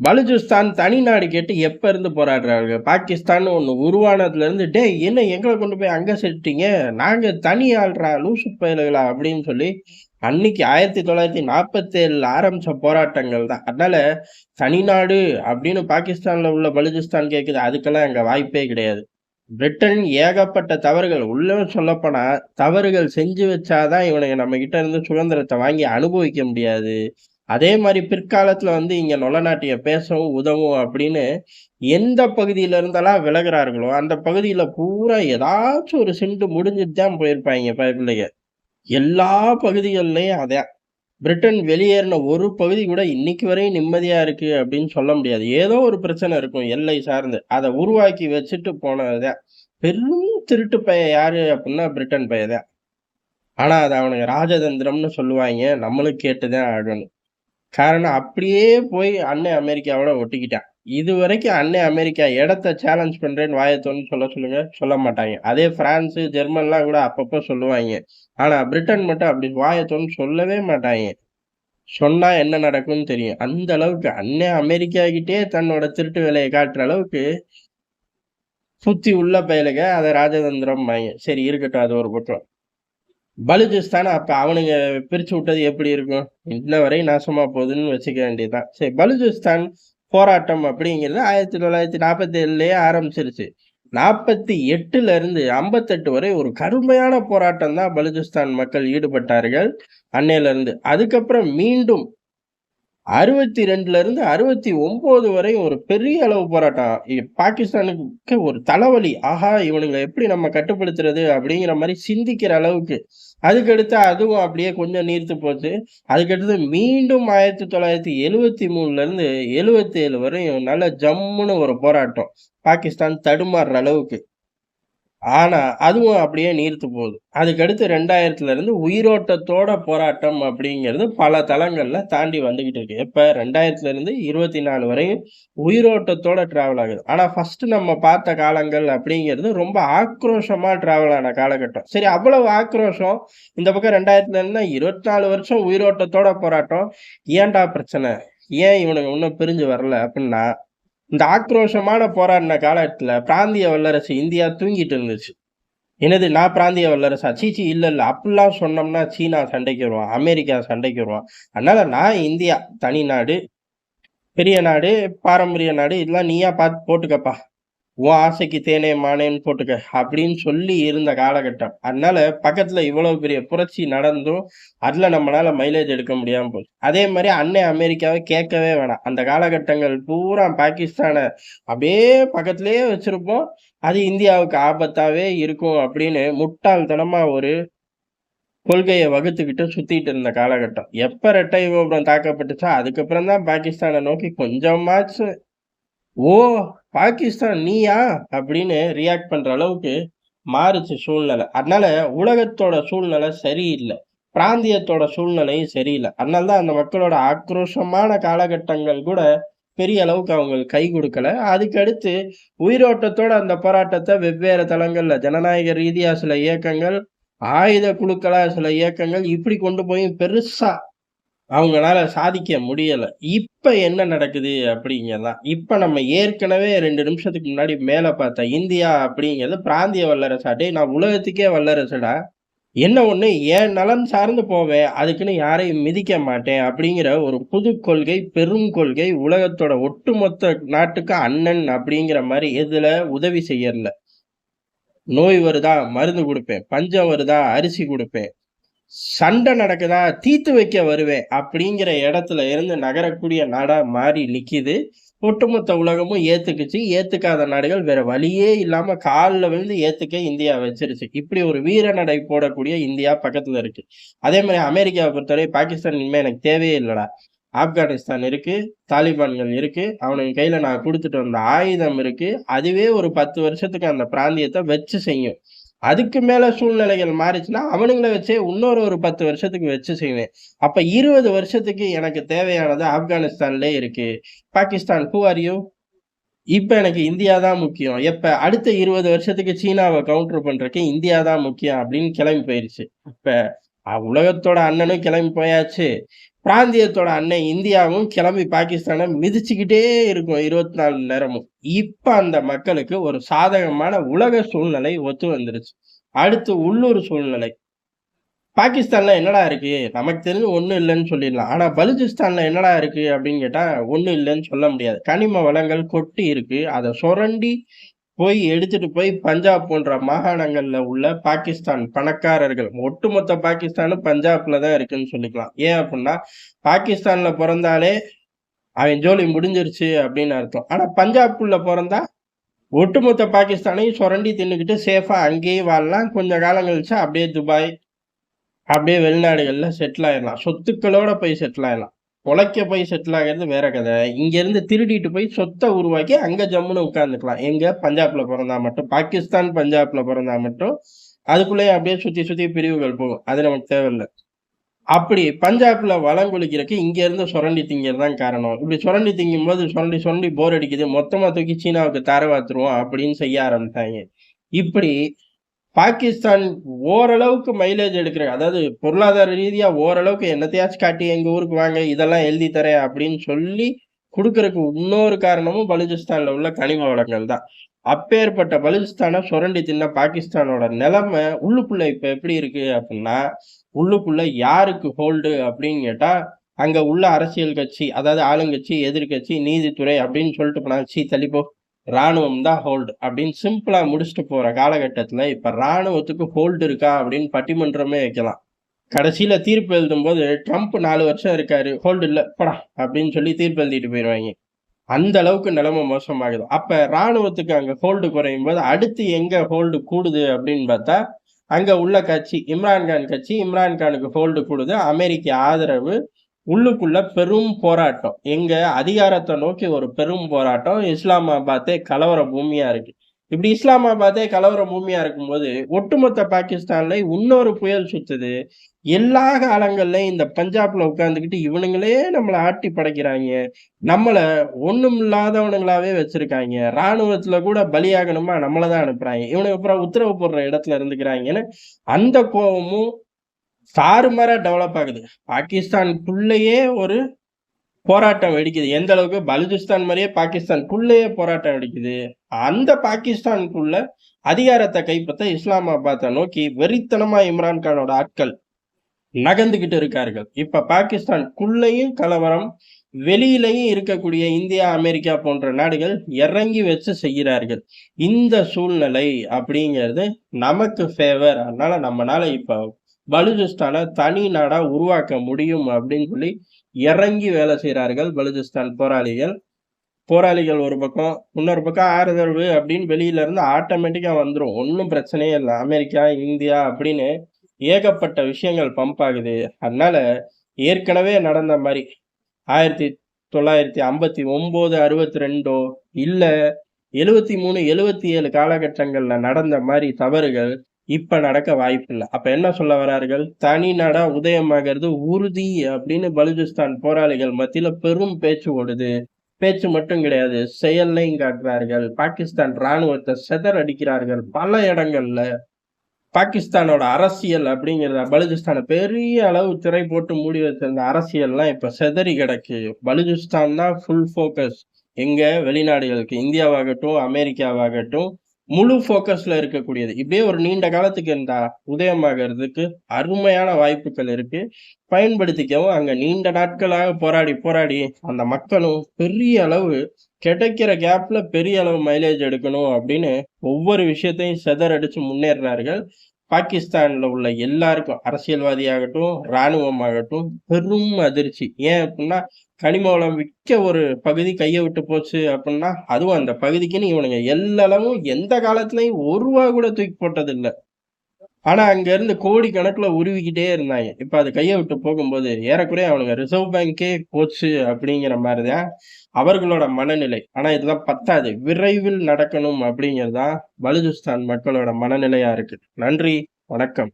பலுசிஸ்தான் தனி நாடு கேட்டு எப்ப இருந்து போராடுறாங்க? பாகிஸ்தான் ஒண்ணு உருவானதுல இருந்து, "டேய் என்ன எங்கள கொண்டு போய் அங்க சேர்த்துட்டீங்க? நாங்க தனி ஆள்றா, லூசு பயலுகளா" அப்படின்னு சொல்லி அன்னைக்கு 1947ல ஆரம்பிச்ச போராட்டங்கள் தான். அதனால தனிநாடு அப்படின்னு பாகிஸ்தான்ல உள்ள பலுசிஸ்தான் கேக்குது. அதுக்கெல்லாம் அங்க வாய்ப்பே கிடையாது. பிரிட்டன் ஏகப்பட்ட தவறுகள் உள்ளவும் சொல்லப்போனா, தவறுகள் செஞ்சு வச்சா தான் இவனுங்க நம்மகிட்ட இருந்து சுதந்திரத்த வாங்கி அனுபவிக்க முடியாது. அதே மாரி பிற்காலத்துல வந்து இங்க நொலநாட்டிய பேசவும் உதவும் அப்படின்னு எந்த பகுதியில இருந்தெல்லாம் விலகுறார்களோ, அந்த பகுதியில பூரா ஏதாச்சும் ஒரு சிண்டு முடிஞ்சுட்டு தான் போயிருப்பாய்ங்க பயப்புள்ளைக. எல்லா பகுதிகள்லயும் அதான். பிரிட்டன் வெளியேறின ஒரு பகுதி கூட இன்னைக்கு வரையும் நிம்மதியா இருக்கு அப்படின்னு சொல்ல முடியாது. ஏதோ ஒரு பிரச்சனை இருக்கும் எல்லை சார்ந்து. அத உருவாக்கி வச்சுட்டு போனது தான். பெரும் திருட்டு பையன் யாரு அப்படின்னா பிரிட்டன் பையன் தான். ஆனா அத அவனுங்க ராஜதந்திரம்னு சொல்லுவாய்ங்க. நம்மளும் கேட்டு தான் ஆகணும். காரணம் அப்படியே போய் அண்ணன் அமெரிக்காவோட ஒட்டிக்கிட்டான். இதுவரைக்கும் அண்ணன் அமெரிக்கா இடத்த சேலஞ்ச் பண்றேன்னு வாய தொறந்து சொல்ல சொல்லுங்க. சொல்ல மாட்டாய்ங்க. அதே பிரான்ஸ், ஜெர்மன்லாம் கூட அப்பப்போ சொல்லுவாய்ங்க. ஆனா பிரிட்டன் மட்டும் அப்படி வாய தொறந்து சொல்லவே மாட்டாய்ங்க. சொன்னா என்ன நடக்கும்னு தெரியும். அந்த அளவுக்கு அண்ணன் அமெரிக்கா கிட்டயே தன்னோட திருட்டு வேலைய காட்டுற அளவுக்கு புத்தி உள்ள பயலுக. அத ராஜதந்திரம்பாய்ங்க. சரி இருக்கட்டும் அது ஒரு பக்கம். பலுசிஸ்தான அப்ப அவனுங்க பிரிச்சு விட்டது எப்படி இருக்கும்? இன்ன வரை நாசமா போகுதுன்னு வச்சுக்க வேண்டியதுதான். சரி பலுசிஸ்தான் போராட்டம் அப்படிங்கிறது 1947லயே ஆரம்பிச்சிருச்சு. 48ல இருந்து 58 வரை ஒரு கடுமையான போராட்டம் தான் பலுசிஸ்தான் மக்கள் ஈடுபட்டார்கள். அன்னையில இருந்து. அதுக்கப்புறம் மீண்டும் 62ல இருந்து 69 வரை ஒரு பெரிய அளவு போராட்டம். பாகிஸ்தானுக்கு ஒரு தலைவலி. ஆஹா! இவனுங்கள எப்படி நம்ம கட்டுப்படுத்துறது? அப்படிங்கிற மாரி சிந்திக்கிற அளவுக்கு. அதுக்கடுத்து அதுவும் அப்படியே கொஞ்சம் நீர்த்து போச்சு. அதுக்கடுத்து மீண்டும் 1973ல இருந்து 77 வரையும் நல்ல ஜம்முன்னு ஒரு போராட்டம். பாகிஸ்தான் தடுமாறுற அளவுக்கு. ஆனா, அதுவும் அப்படியே நீர்த்து போகுது. அதுக்கடுத்து 2000ல இருந்து உயிரோட்டத்தோட போராட்டம் அப்படிங்கிறது பல தளங்கள்ல தாண்டி வந்துகிட்டு இருக்கு. எப்ப 2000ல இருந்து 24 வரையும் உயிரோட்டத்தோட டிராவல் ஆகுது. ஆனா ஃபர்ஸ்ட் நம்ம பார்த்த காலங்கள் அப்படிங்கிறது ரொம்ப ஆக்ரோஷமா டிராவல் ஆன காலகட்டம். சரி அவ்வளவு ஆக்ரோஷம் இந்த பக்கம் 2000ல இருந்தா 24 வருஷம் உயிரோட்டத்தோட போராட்டம். ஏன்டா பிரச்சனை? ஏன் இவனுங்க இன்னும் பிரிஞ்சு வரல அப்படின்னா, இந்த ஆக்ரோஷமான போராடின காலத்துல பிராந்திய வல்லரசு இந்தியா தூங்கிட்டு இருந்துச்சு. என்னது நான் பிராந்திய வல்லரசா? சீ இல்ல இல்ல. அப்படிலாம் சொன்னோம்னா சீனா சண்டைக்கு வருவான். அமெரிக்கா சண்டைக்கு வருவான். அதனால நான் இந்தியா தனி நாடு, பெரிய நாடு, பாரம்பரிய நாடு இதெல்லாம் நீயா பார்த்து போட்டுக்கப்பா. உன் ஆசைக்கு தேனே மானேன்னு போட்டுக்க. அப்படின்னு சொல்லி இருந்த காலகட்டம். அதனால பக்கத்துல இவ்வளவு பெரிய புரட்சி நடந்தும், அதுல நம்மனால மைலேஜ் எடுக்க முடியாம போச்சு. அதே மாரி அண்ணன் அமெரிக்காவ கேட்கவே வேணாம். அந்த காலகட்டங்கள் பூரா பாகிஸ்தான அப்படியே பக்கத்திலேயே வச்சிருப்போம். அது இந்தியாவுக்கு ஆபத்தாவே இருக்கும் அப்படின்னு முட்டாள்தனமா ஒரு கொள்கைய வகுத்துக்கிட்டு சுத்திட்டு இருந்த காலகட்டம். எப்ப ரெட்டை கோபுரம் தாக்கப்பட்டுச்சோ, அதுக்கப்புறம் தான் பாகிஸ்தான நோக்கி கொஞ்சமாச்சும் ஓ! பாகிஸ்தான் நீயா? அப்படின்னு ரியாக்ட் பண்ற அளவுக்கு மாறுச்சு சூழ்நிலை. அதனால உலகத்தோட சூழ்நிலை சரியில்ல. பிராந்தியத்தோட சூழ்நிலையும் சரியில்ல. அதனால தான் அந்த மக்களோட ஆக்ரோஷமான காலகட்டங்கள் கூட பெரிய அளவுக்கு அவங்களுக்கு கை குடுக்கல. அதுக்கு அடுத்து உயிரோட்டத்தோட அந்த போராட்டத்த வெவ்வேறு தளங்கள்ல ஜனநாயக ரீதியா சில இயக்கங்கள், ஆயுத குழுக்களா சில இயக்கங்கள் இப்படி கொண்டு போய் பெருசா அவங்கனால சாதிக்க முடியல. இப்ப என்ன நடக்குது அப்படிங்கிறது தான். இப்ப நம்ம ஏற்கனவே 2 நிமிஷத்துக்கு முன்னாடி மேல பார்த்த இந்தியா அப்படிங்கிறது பிராந்திய வல்லரசா? டேய் நான் உலகத்துக்கே வல்லரசுடா. என்ன ஒண்ணு என் நலன் சார்ந்து போவேன். அதுக்குன்னு யாரையும் மிதிக்க மாட்டேன் அப்படிங்கிற ஒரு புது கொள்கை, பெரும் கொள்கை உலகத்தோட ஒட்டுமொத்த நாட்டுக்கு அண்ணன் அப்படிங்கிற மாரி எதுல உதவி செய்யறல. நோய் வருதா மருந்து குடுப்பேன். பஞ்சம் வருதா அரிசி குடுப்பேன். சண்டை நடக்குதா தீர்த்து வைக்க வருவேன் அப்படிங்கிற இடத்துல இருந்து நகரக்கூடிய நாடா மாறி நிக்குது. ஒட்டுமொத்த உலகமும் ஏத்துக்குச்சு. ஏத்துக்காத நாடுகள் வேற வழியே இல்லாம கால்ல விழுந்து ஏத்துக்க இந்தியா வச்சிருச்சு. இப்படி ஒரு வீர நடை போடக்கூடிய இந்தியா பக்கத்துல இருக்கு. அதே மாதிரி அமெரிக்காவை பொறுத்தவரை பாகிஸ்தான் இனிமே எனக்கு தேவையே இல்லடா. ஆப்கானிஸ்தான் இருக்கு, தாலிபான்கள் இருக்கு, அவனுங்க கையில நான் குடுத்துட்டு வந்த ஆயுதம் இருக்கு. அதுவே ஒரு 10 வருஷத்துக்கு அந்த பிராந்தியத்தை வச்சு செய்யும். அதுக்கு மேல சூழ்நிலைகள் மாறிச்சுன்னா, அவனுங்கள வச்சே இன்னொரு ஒரு 10 வருஷத்துக்கு வச்சு செய்வேன். அப்ப 20 வருஷத்துக்கு எனக்கு தேவையானது ஆப்கானிஸ்தான்லயே இருக்கு. Pakistan who are you? இப்ப எனக்கு இந்தியா தான் முக்கியம். எப்ப? அடுத்த 20 வருஷத்துக்கு சீனாவ கவுண்டர் பண்றதுக்கு இந்தியா தான் முக்கியம் அப்படின்னு கிளம்பி போயிருச்சு. இப்ப உலகத்தோட அண்ணனும் கிளம்பி போயாச்சு. பிராந்தியத்தோட அன்னை இந்தியாவும் கிளம்பி பாகிஸ்தானை மிதிச்சுக்கிட்டே இருக்கும் 24 நேரமும். இப்ப அந்த மக்களுக்கு ஒரு சாதகமான உலக சூழ்நிலை ஒத்து வந்துருச்சு. அடுத்து உள்ளூர் சூழ்நிலை. பாகிஸ்தான்ல என்னடா இருக்கு? நமக்கு தெரிஞ்சு ஒண்ணும் இல்லன்னு சொல்லிடலாம். ஆனா பலூச்சிஸ்தான்ல என்னடா இருக்கு அப்படின்னு கேட்டா, ஒண்ணும் இல்லன்னு சொல்ல முடியாது. கனிம வளங்கள் கொட்டி இருக்கு. அத சுரண்டி போய் எடுத்துட்டு போய் பஞ்சாப் போன்ற மாகாணங்கள்ல உள்ள பாகிஸ்தான் பணக்காரர்கள், ஒட்டுமொத்த பாகிஸ்தானும் பஞ்சாப்ல தான் இருக்குன்னு சொல்லிக்கலாம். ஏன் அப்டின்னா, பாகிஸ்தான்ல பொறந்தாலே அவன் ஜோலி முடிஞ்சிருச்சு அப்படின்னு அர்த்தம். ஆனா பஞ்சாப்குள்ள பொறந்தா, ஒட்டுமொத்த பாகிஸ்தானையும் சுரண்டி தின்னுகிட்டு சேஃபா அங்கேயே வாழலாம். கொஞ்ச காலம் கழிச்சு அப்படியே துபாய், அப்படியே வெளிநாடுகள்ல செட்டில் ஆயிரலாம். சொத்துக்களோட போய் செட்டில் ஆயிரலாம். பொழைக்க போய் செட்டில் ஆகுறது வேற கதை. இங்கேருந்து திருடிட்டு போய் சொத்த உருவாக்கி அங்க ஜம்முன்னு உட்கார்ந்துக்கலாம். எங்க? பஞ்சாப்ல பொறந்தா மட்டும். பாகிஸ்தான் பஞ்சாப்ல பொறந்தா மட்டும். அதுக்குள்ளேயே அப்படியே சுத்தி சுத்தி பிரிவுகள் போகும். அது நமக்கு தேவையில்ல. அப்படி பஞ்சாப்ல வளம் கொழிக்கிறதுக்கு இங்க இருந்து சுரண்டி திங்கிறது தான் காரணம். இப்படி சுரண்டி திங்கும்போது சுரண்டி சுரண்டி போர் அடிக்குது. மொத்தமா தூக்கி சீனாவுக்கு தர வாத்துருவோம் அப்படின்னு செய்ய ஆரம்பிச்சாங்க. இப்படி பாகிஸ்தான் ஓரளவுக்கு மைலேஜ் எடுக்கிற அதாவது பொருளாதார ரீதியா ஓரளவுக்கு என்னத்தையாச்சும் காட்டி எங்க ஊருக்கு வாங்க இதெல்லாம் எழுதி தரேன் அப்படின்னு சொல்லி குடுக்கறதுக்கு இன்னொரு காரணமும் பலூச்சிஸ்தான்ல உள்ள கனிம வளங்கள் தான். அப்பேற்பட்ட பலூச்சிஸ்தானை சுரண்டி தின்ன பாகிஸ்தானோட நிலைமை உள்ளுக்குள்ள இப்ப எப்படி இருக்கு அப்படின்னா, உள்ளுக்குள்ள யாருக்கு ஹோல்டு அப்படின்னு கேட்டா, அங்க உள்ள அரசியல் கட்சி, அதாவது ஆளுங்கட்சி, எதிர்க்கட்சி, நீதித்துறை அப்படின்னு சொல்லிட்டு போனாங்க. தள்ளிப்போ ராணுவம் தான் ஹோல்டு அப்படின்னு சிம்பிளா முடிச்சுட்டு போற காலகட்டத்துல இப்ப ராணுவத்துக்கு ஹோல்டு இருக்கா அப்படின்னு பட்டிமன்றமே வைக்கலாம். கடைசியில தீர்ப்பு எழுதும் போது ட்ரம்ப் 4 வருஷம் இருக்காரு, ஹோல்டு இல்ல போடா அப்படின்னு சொல்லி தீர்ப்பு எழுதிட்டு போயிடுவாங்க. அந்த அளவுக்கு நிலைமை மோசமாகுது. அப்ப ராணுவத்துக்கு அங்க ஹோல்டு குறையும் போது அடுத்து எங்க ஹோல்டு கூடுது அப்படின்னு பார்த்தா, அங்க உள்ள கட்சி இம்ரான்கான் கட்சி, இம்ரான்கானுக்கு ஹோல்டு கூடுது. அமெரிக்க ஆதரவு, உள்ளுக்குள்ள பெரும் போராட்டம். எங்க? அதிகாரத்தை நோக்கி ஒரு பெரும் போராட்டம். இஸ்லாமாபாத்தே கலவர பூமியா இருக்கு. இப்படி இஸ்லாமாபாத்தே கலவர பூமியா இருக்கும்போது, ஒட்டுமொத்த பாகிஸ்தான்ல இன்னொரு புயல் சுத்துது. எல்லா காலங்கள்லயும் இந்த பஞ்சாப்ல உட்கார்ந்துகிட்டு இவனுங்களே நம்மள ஆட்டி படைக்கிறாங்க. நம்மள ஒண்ணுமில்லாதவனுங்களாவே வச்சிருக்காங்க. ராணுவத்துல கூட பலியாகணுமா நம்மள தான் அனுப்புறாங்க. இவனுக்கு அப்புறம் உத்தரவு போடுற இடத்துல இருந்துக்கிறாங்கன்னு அந்த கோவமும் தாறுமாறா டெவலப் ஆகுது. பாகிஸ்தானுக்குள்ளேயே ஒரு போராட்டம் வெடிக்குது. எந்த அளவுக்கு? பலூச்சிஸ்தான் மாதிரியே பாகிஸ்தானுக்குள்ளேயே போராட்டம் வெடிக்குது. அந்த பாகிஸ்தானுக்குள்ள அதிகாரத்தை கைப்பற்ற இஸ்லாமாபாத்தை நோக்கி வெறித்தனமா இம்ரான்கானோட ஆட்கள் நகர்ந்துகிட்டு இருக்கார்கள். இப்ப பாகிஸ்தானுக்குள்ளேயும் கலவரம், வெளியிலையும் இருக்கக்கூடிய இந்தியா, அமெரிக்கா போன்ற நாடுகள் இறங்கி வச்சு செய்கிறார்கள். இந்த சூழ்நிலை அப்படிங்கிறது நமக்கு ஃபேவர். அதனால நம்மனால இப்ப பலூச்சிஸ்தானை தனி நாடா உருவாக்க முடியும் அப்படின்னு சொல்லி இறங்கி வேலை செய்கிறார்கள் பலூச்சிஸ்தான் போராளிகள். போராளிகள் ஒரு பக்கம், இன்னொரு பக்கம் ஆதரவு அப்படின்னு வெளியில இருந்து ஆட்டோமேட்டிக்கா வந்துரும். ஒன்றும் பிரச்சனையே இல்லை. அமெரிக்கா, இந்தியா அப்படின்னு ஏகப்பட்ட விஷயங்கள் பம்ப் ஆகுது. அதனால ஏற்கனவே நடந்த மாதிரி 1959, 62 இல்ல 73, 77 காலகட்டங்கள்ல நடந்த மாதிரி தவறுகள் இப்ப நடக்க வாய்ப்பில்ல. அப்ப என்ன சொல்ல வரார்கள்? தனி நாடா உதயமாகிறது உறுதி அப்படின்னு பலூச்சிஸ்தான் போராளிகள் மத்தியில பெரும் பேச்சு ஓடுது. பேச்சு மட்டும் கிடையாது, செயல்லையும் காட்டுறார்கள். பாகிஸ்தான் ராணுவத்தை சிதறடிக்கிறார்கள் பல இடங்கள்ல. பாகிஸ்தானோட அரசியல் அப்படிங்கிறத பலூச்சிஸ்தானை பெரிய அளவு திரை போட்டு மூடி வச்சிருந்த அரசியல்லாம் இப்ப சிதறி கிடக்கு. பலூச்சிஸ்தான் தான் ஃபுல் ஃபோக்கஸ். எங்க? வெளிநாடுகளுக்கு, இந்தியாவாகட்டும், அமெரிக்காவாகட்டும் முழு ஃபோக்கஸ்ல இருக்கக்கூடியது. இப்படியே ஒரு நீண்ட காலத்துக்கு இந்த உதயமாகறதுக்கு அருமையான வாய்ப்புகள் இருக்கு. பயன்படுத்திக்கவும். அங்க நீண்ட நாட்களாக போராடி போராடி அந்த மக்களும் பெரிய அளவு கிடைக்கிற கேப்ல பெரிய அளவு மைலேஜ் எடுக்கணும் அப்படின்னு ஒவ்வொரு விஷயத்தையும் சிதறடிச்சு முன்னேறுறார்கள். பாகிஸ்தான்ல உள்ள எல்லாருக்கும், அரசியல்வாதியாகட்டும், ராணுவமாகட்டும் பெரும் அதிர்ச்சி. ஏன் அப்படின்னா, கனிம வளம் மிக்க ஒரு பகுதி கைய விட்டு போச்சு அப்படின்னா, அதுவும் அந்த பகுதிக்குன்னு இவனுங்க எல்லளவும் எந்த காலத்துலயும் ரூ. 1 கூட தூக்கி போட்டதில்ல. ஆனா அங்க இருந்து கோடி கணக்குல உருவிக்கிட்டே இருந்தாங்க. இப்ப அது கைய விட்டு போகும்போது ஏறக்குறைய அவனுங்க ரிசர்வ் பேங்கே போச்சு அப்படிங்கிற மாதிரிதான் அவர்களோட மனநிலை. ஆனா இதெல்லாம் பத்தாது. விரைவில் நடக்கணும் அப்படிங்கிறது தான் பலூச்சிஸ்தான் மக்களோட மனநிலையா இருக்கு. நன்றி, வணக்கம்.